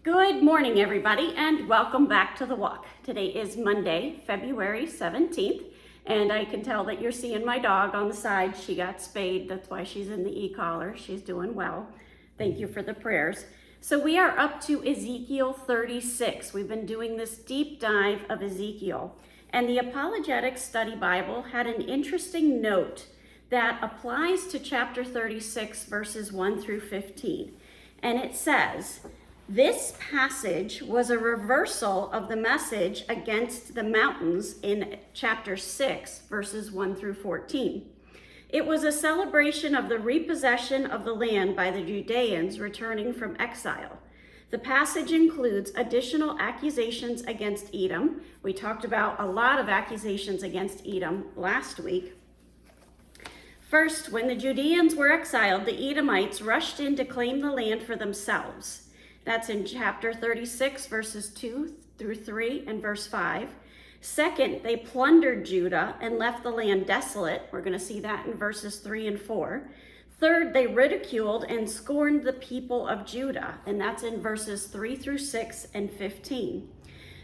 Good morning, everybody, and welcome back to The Walk. Today is Monday, February 17th, and I can tell that you're seeing my dog on the side. She got spayed. That's why she's in the e-collar. She's doing well. Thank you for the prayers. So we are up to Ezekiel 36. We've been doing this deep dive of Ezekiel, and the Apologetics Study Bible had an interesting note that applies to chapter 36, verses 1 through 15. And it says, this passage was a reversal of the message against the mountains in chapter 6, verses 1 through 14. It was a celebration of the repossession of the land by the Judeans returning from exile. The passage includes additional accusations against Edom. We talked about a lot of accusations against Edom last week. First, when the Judeans were exiled, the Edomites rushed in to claim the land for themselves. That's in chapter 36, verses 2 through 3 and verse 5. Second, they plundered Judah and left the land desolate. We're going to see that in verses 3 and 4. Third, they ridiculed and scorned the people of Judah, and that's in verses 3 through 6 and 15.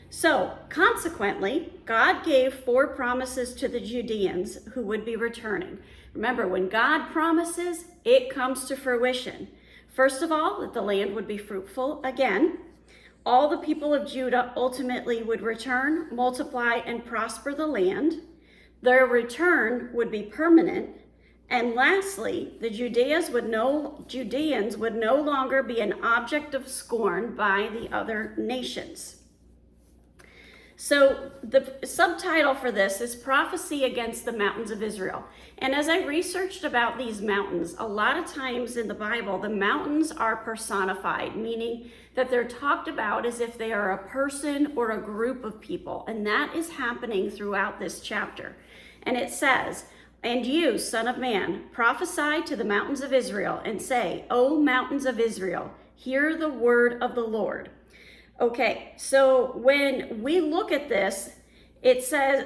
So, consequently, God gave 4 promises to the Judeans who would be returning. Remember, when God promises, it comes to fruition. First of all, that the land would be fruitful again. All the people of Judah ultimately would return, multiply, and prosper the land. Their return would be permanent. And lastly, the Judeans would no longer be an object of scorn by the other nations. So the subtitle for this is Prophecy Against the Mountains of Israel. And as I researched about these mountains, a lot of times in the Bible, the mountains are personified, meaning that they're talked about as if they are a person or a group of people. And that is happening throughout this chapter. And it says, and you, son of man, prophesy to the mountains of Israel and say, O mountains of Israel, hear the word of the Lord. Okay, so when we look at this, it says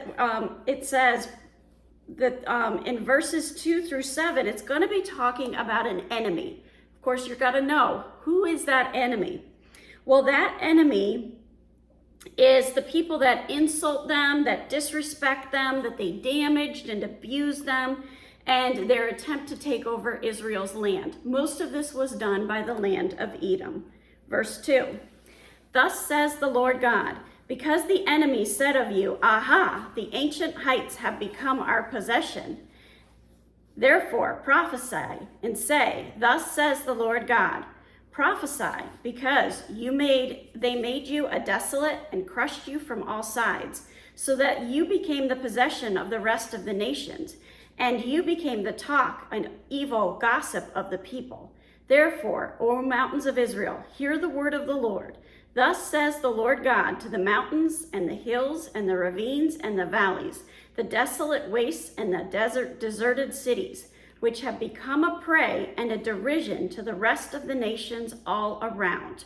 that in verses 2 through 7, it's going to be talking about an enemy. Of course, you've got to know, who is that enemy? Well, that enemy is the people that insult them, that disrespect them, that they damaged and abused them, and their attempt to take over Israel's land. Most of this was done by the land of Edom. Verse 2. Thus says the Lord God, because the enemy said of you, aha, the ancient heights have become our possession. Therefore prophesy and say, thus says the Lord God, prophesy, because they made you a desolate and crushed you from all sides, so that you became the possession of the rest of the nations, and you became the talk and evil gossip of the people. Therefore, O mountains of Israel, hear the word of the Lord. Thus says the Lord God to the mountains and the hills and the ravines and the valleys, the desolate wastes and the deserted cities, which have become a prey and a derision to the rest of the nations all around.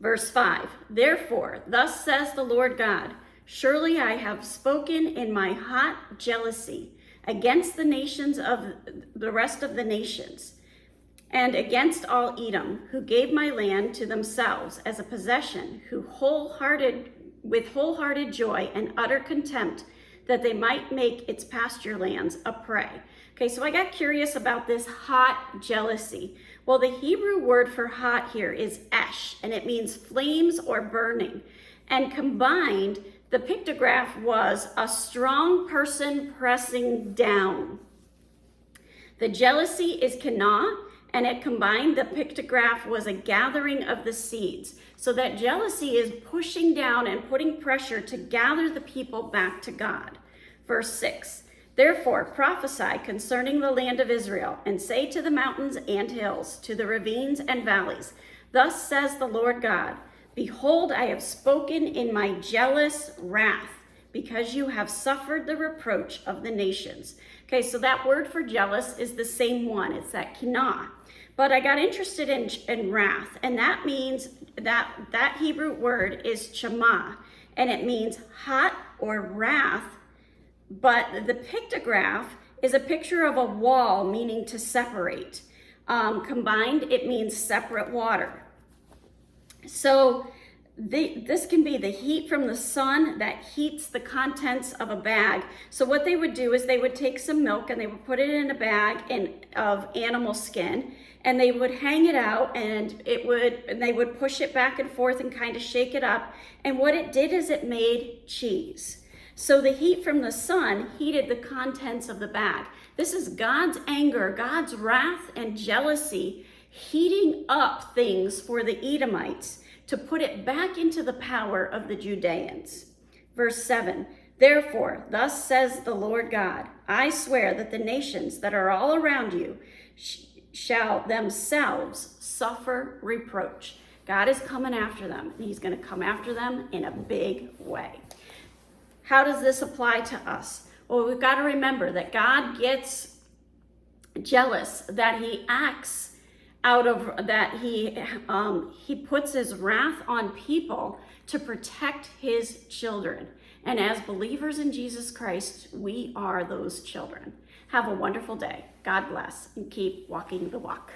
Verse 5, therefore, thus says the Lord God, surely I have spoken in my hot jealousy against the nations of the rest of the nations, and against all Edom, who gave my land to themselves as a possession, with wholehearted joy and utter contempt, that they might make its pasture lands a prey. Okay, so I got curious about this hot jealousy. Well, the Hebrew word for hot here is esh, and it means flames or burning. And combined, the pictograph was a strong person pressing down. The jealousy is kanah, and it combined, the pictograph was a gathering of the seeds. So that jealousy is pushing down and putting pressure to gather the people back to God. Verse 6, therefore prophesy concerning the land of Israel, and say to the mountains and hills, to the ravines and valleys, thus says the Lord God, behold, I have spoken in my jealous wrath, because you have suffered the reproach of the nations. Okay, so that word for jealous is the same one. It's that kinah. But I got interested in wrath, and that means that Hebrew word is chama, and it means hot or wrath. But the pictograph is a picture of a wall, meaning to separate. Combined, it means separate water. So this can be the heat from the sun that heats the contents of a bag. So what they would do is they would take some milk and they would put it in a bag of animal skin, and they would hang it out, and they would push it back and forth and kind of shake it up. And what it did is it made cheese. So the heat from the sun heated the contents of the bag. This is God's anger, God's wrath and jealousy heating up things for the Edomites to put it back into the power of the Judeans. Verse 7, therefore, thus says the Lord God, I swear that the nations that are all around you shall themselves suffer reproach. God is coming after them, and he's going to come after them in a big way. How does this apply to us? Well, we've got to remember that God gets jealous, that he acts out of that he puts his wrath on people to protect his children. And as believers in Jesus Christ, we are those children. Have a wonderful day. God bless, and keep walking the walk.